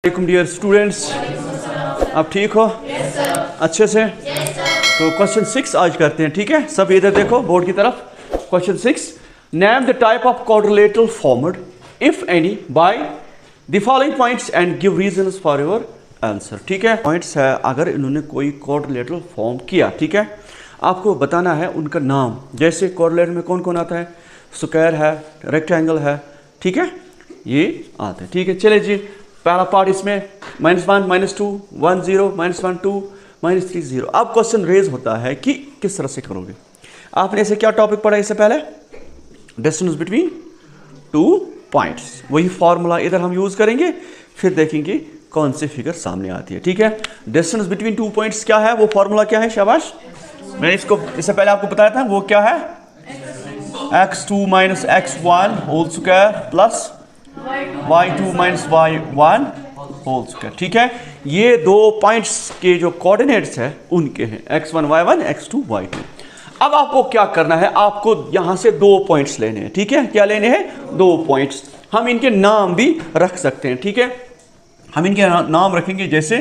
वालेकुम dear students, आप ठीक हो? yes, sir. अच्छे से? yes, sir. तो क्वेश्चन 6 आज करते हैं, ठीक है? सब इधर देखो बोर्ड की तरफ। Question 6, name the type of quadrilateral formed if any by the following points and give reasons for your answer. ठीक है, पॉइंट्स है अगर इन्होंने कोई क्वाड्रिलेटरल फॉर्म किया, ठीक है, आपको बताना है उनका नाम। जैसे क्वाड्रिलेटरल में कौन कौन आता है? स्क्वायर है, रेक्टेंगल है, ठीक है, ये आते हैं। ठीक है, चले जी, पहला पार्ट इसमें -1 -2 1 0 -1 2 -3 0। अब क्वेश्चन रेज होता है कि किस तरह से करोगे। आपने ऐसे क्या टॉपिक पढ़ा इससे पहले? Distance between 2 points. वही फॉर्मूला इधर हम यूज करेंगे, फिर देखेंगे कौन सी फिगर सामने आती है। ठीक है, डिस्टेंस बिटवीन 2 पॉइंट्स क्या है, वो फॉर्मूला क्या है? शाबाश, मैंने इसको इससे पहले आपको बताया था, वो क्या है? x2 - x1 whole square plus y2 - y1 whole square. ठीक है, ये दो पॉइंट्स के जो कोऑर्डिनेट्स है उनके हैं, x1 y1 x2 y2। अब आपको क्या करना है? आपको यहां से दो पॉइंट्स लेने हैं। ठीक है, क्या लेने हैं? दो पॉइंट्स। हम इनके नाम भी रख सकते हैं। ठीक है, हम इनके नाम रखेंगे, जैसे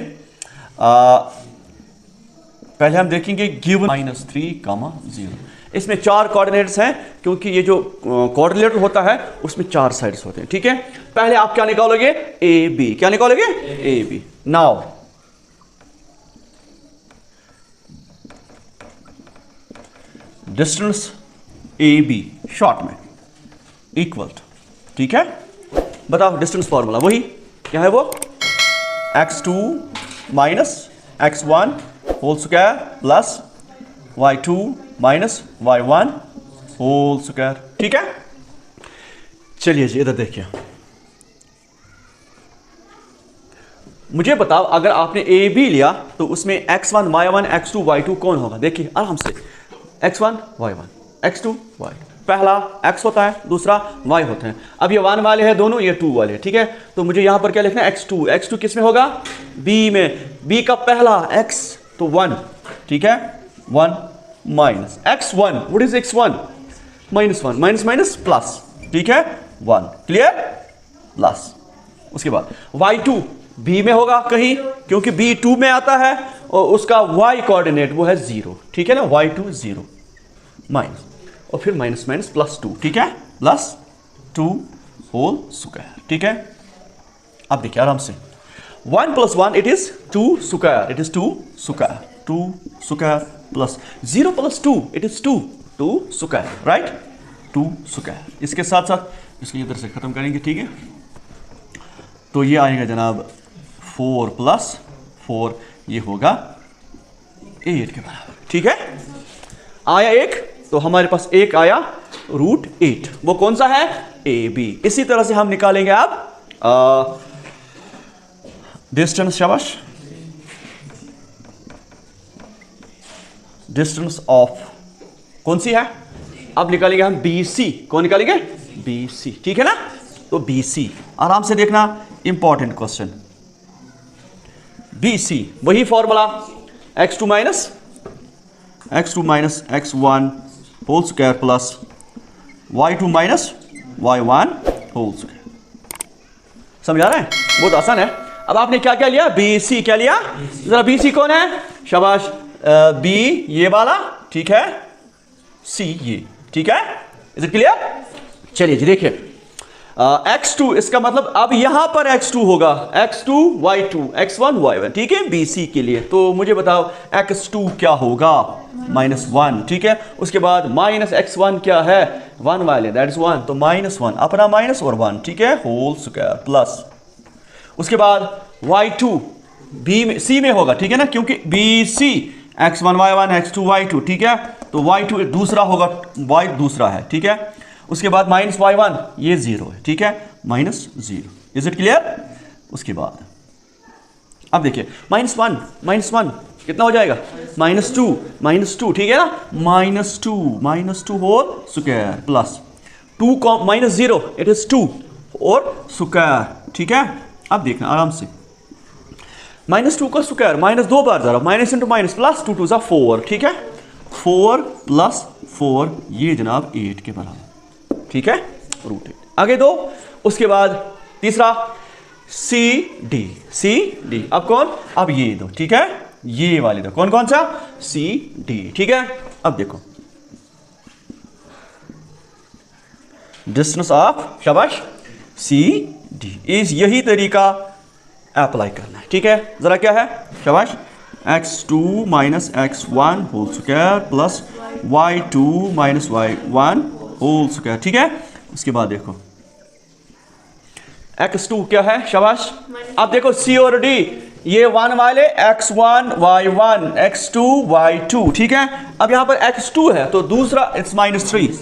पहले हम देखेंगे गिवन -3, 0। इसमें 4 कोऑर्डिनेट्स हैं, क्योंकि ये जो कोऑर्डिनेटर होता है उसमें 4 साइड्स होते हैं। ठीक है, पहले आप क्या निकालोगे? A B. क्या निकालोगे? A B. Now distance A B short में इक्वल, ठीक है, बताओ डिस्टेंस फॉर्मूला वही क्या है? वो x2 - x1 whole square plus y2 - y1 whole square. ठीक है, चलिए जी इधर देखिए, मुझे बताओ अगर आपने ए बी लिया तो उसमें x1 y1 x2 y2 कौन होगा? देखिए आराम से, x1 y1 x2 y2। पहला x होता है, दूसरा y होता है। अब ये 1 वाले हैं दोनों, ये 2 वाले हैं। ठीक है, तो मुझे यहां पर क्या लिखना है? x2। x2 किस में होगा? b में। b का पहला x तो 1, ठीक है, 1 minus x1। What is x1? -1 minus minus plus, ठीक है, 1। क्लियर? प्लस। उसके बाद y2 b में होगा कहीं, क्योंकि b 2 में आता है, और उसका y कोऑर्डिनेट वो है 0। ठीक है ना, y2 0 माइनस, और फिर माइनस माइनस प्लस 2। ठीक है, प्लस 2 होल स्क्वायर। ठीक है, अब देखिए आराम से, 1 + 1 it is 2 square, it is 2 square, 2 square plus 0 + 2 it is 2 square, right, 2 square. इसके साथ साथ इसको इधर से खत्म करेंगे। ठीक है, तो ये आएगा जनाब 4 + 4, ये होगा 8 के बराबर। ठीक है, आया 1, तो हमारे पास 1 आया √8। वो कौन सा है? A B. इसी तरह से हम निकालेंगे अब डिस्टेंस। शाबाश, डिस्टेंस ऑफ कौन सी है? अब निकालेंगे हम बी सी। कौन निकालेंगे? B C. ठीक है ना, तो बी सी आराम से देखना, इंपॉर्टेंट क्वेश्चन। बी सी वही formula, x2 - x1 whole square plus y2 - y1 whole square. समझ आ रहा है? बहुत आसान है। अब आपने क्या क्या लिया? B C. क्या लिया? जरा बी सी कौन है? शाबाश, बी ये वाला, ठीक है, सी ये, ठीक है, इज इट क्लियर? चलिए जी देखिए, x2 इसका मतलब अब यहां पर x2 होगा, x2 y2 x1 y1। ठीक है, bc के लिए। तो मुझे बताओ x2 क्या होगा? -1। ठीक है, उसके बाद -x1 क्या है? 1 वाले, दैट इज 1, तो -1 अपना माइनस और 1, ठीक है, होल स्क्वायर प्लस। उसके बाद y2 b में c में होगा, ठीक है ना, क्योंकि bc x1 y1 x2 y2, ठीक है, तो y2 दूसरा होगा, y दूसरा है, ठीक है। उसके बाद -y1 ये 0 है, ठीक है, -0। Is it clear? उसके बाद अब देखिए, -1 कितना हो जाएगा? -2, ठीक है ना, -2 whole square plus 2 -0 it is 2 और स्क्वायर। ठीक है, अब देखना आराम से, -2 का स्क्वायर, -2 बार जरा, माइनस इंटू माइनस प्लस, 2 2 4, ठीक है, 4 + 4 ये जनाब 8 के बराबर। ठीक है, √8। आगे दो, उसके बाद तीसरा CD। अब कौन, अब ये दो, ठीक है, ये वाले दो, कौन कौन सा, CD, ठीक है। अब देखो डिस्टेंस ऑफ, शाबाश, CD इस, यही तरीका अप्लाई करना है, ठीक है। जरा क्या है, शाबाश, x2 minus x1 whole square plus y2 minus y1 whole square, ठीक है। उसके बाद देखो x2 क्या है, शाबाश। अब देखो C और D, ये 1 वाले x1 y1 x2 y2, ठीक है। अब यहां पर x2 है तो दूसरा इट्स -3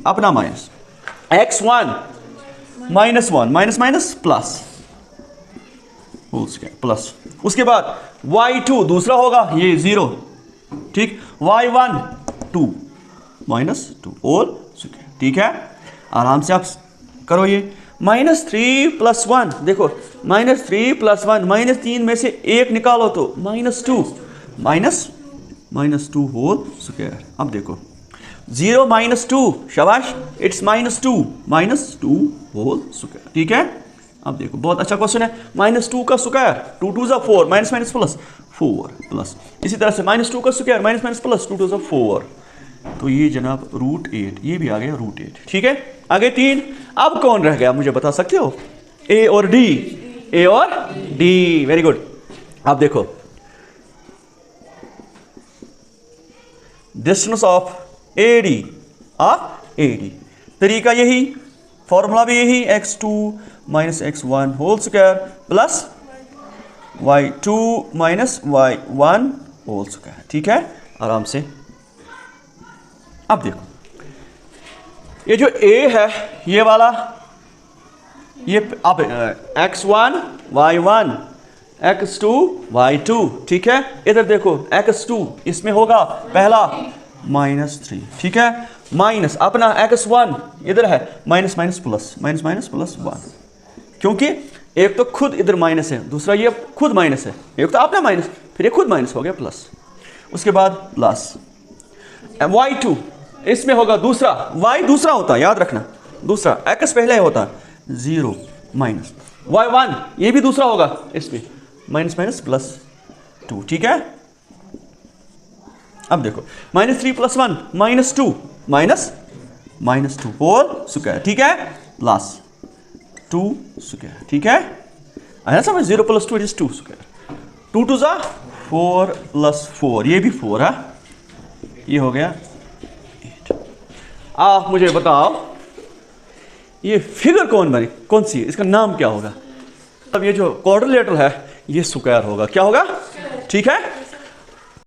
अपना minus, x1 -1 minus minus plus whole square plus, उसके बाद y2 दूसरा होगा ये 0, ठीक, y1 2 -2 होल स्क्वायर, ठीक है। आराम से आप करो ये। -3 + 1, देखो -3 + 1 -3 में से एक निकालो तो -2 होल स्क्वायर। अब देखो 0 -2, शाबाश, इट्स -2 होल स्क्वायर, ठीक है। अब देखो बहुत अच्छा क्वेश्चन है, -2 का स्क्वायर 2 2 ज़ा 4 माइनस माइनस प्लस 4 प्लस, इसी तरह से -2 का स्क्वायर माइनस माइनस प्लस 2 2 ज़ा 4, तो ये जनाब √8, ये भी आ गया √8, ठीक है। आगे 3, अब कौन रह गया मुझे बता सकते हो, A और D, वेरी गुड। अब देखो डिस्टेंस ऑफ AD, तरीका यही, फॉर्मूला भी यही, x2 minus x1 whole square plus y2 minus y1 whole square, ठीक है। आराम से अब देखो ये जो A है ये वाला, ये अब x1 y1 x2 y2, ठीक है। इधर देखो x2 इसमें होगा पहला -3, ठीक है, माइनस अपना x1 इधर है माइनस माइनस प्लस 1, क्योंकि एक तो खुद इधर माइनस है, दूसरा ये खुद माइनस है, एक तो अपना माइनस, फिर ये खुद माइनस हो गया प्लस, उसके बाद प्लस y2 इसमें होगा दूसरा, y दूसरा होता है, याद रखना, दूसरा x पहले होता है 0 माइनस y1, ये भी दूसरा होगा इसमें माइनस माइनस प्लस 2, ठीक है। अब देखो -3 + 1 -2 माइनस 2 होल स्क्वायर, ठीक है, प्लस 2 स्क्वायर, ठीक है। आया समझ, 0 + 2 इज 2 स्क्वायर, 2 2 ज़ा 4 + 4, ये भी 4 है, ये हो गया 8। आप मुझे बताओ ये फिगर कौन बनी, कौन सी है, इसका नाम क्या होगा। अब ये जो क्वाड्रिलेटरल है ये स्क्वायर होगा, क्या होगा, ठीक है।